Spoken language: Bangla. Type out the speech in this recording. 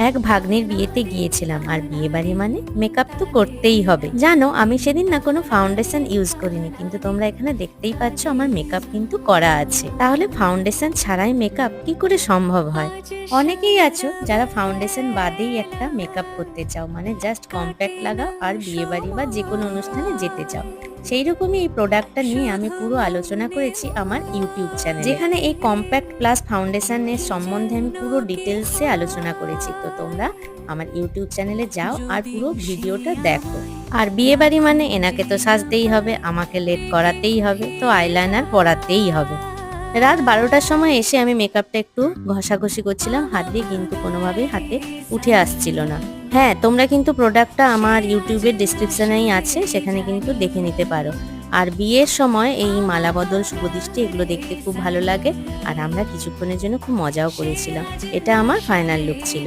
এক ভাগ্নির বিয়েতে গিয়েছিলাম, আর বিয়ে বাড়ি মানে মেকআপ তো করতেই হবে। জানো, আমি সেদিন না কোনো ফাউন্ডেশন ইউজ করিনি, কিন্তু তোমরা এখানে দেখতেই পাচ্ছ আমার মেকআপ কিন্তু করা আছে। তাহলে ফাউন্ডেশন ছাড়াই মেকআপ কি করে সম্ভব হয়? অনেকেই আছো যারা ফাউন্ডেশন বাদেই একটা মেকআপ করতে চাও, মানে জাস্ট কম্প্যাক্ট লাগাও আর বিয়ে বাড়ি বা যে কোনো অনুষ্ঠানে যেতে চাও। সেই রকমই এই প্রোডাক্টটা নিয়ে আমি পুরো আলোচনা করেছি আমার ইউটিউব চ্যানেলে, যেখানে এই কম্প্যাক্ট প্লাস ফাউন্ডেশনের সম্বন্ধে আমি পুরো ডিটেলসে আলোচনা করেছি। তো তোমরা আমার ইউটিউব চ্যানেলে যাও আর পুরো ভিডিওটা দেখো। আর বিয়ে বাড়ি মানে এনাকে তো সাজতেই হবে, আমাকে লেট করাতেই হবে, তো আইলাইনার পরাতেই হবে। রাত 12টার সময় এসে আমি মেকআপটা একটু ঘষাঘষি করছিলাম হাত দিয়ে, কিন্তু কোনোভাবেই হাতে উঠে আসছিল না। হ্যাঁ, তোমরা কিন্তু প্রোডাক্টটা আমার ইউটিউবের ডিসক্রিপশনেই আছে, সেখানে কিন্তু দেখে নিতে পারো। আর বিয়ের সময় এই মালা বদল, শুভদৃষ্টি এগুলো দেখতে খুব ভালো লাগে, আর আমরা কিছুক্ষণের জন্য খুব মজাও করেছিলাম। এটা আমার ফাইনাল লুক ছিল।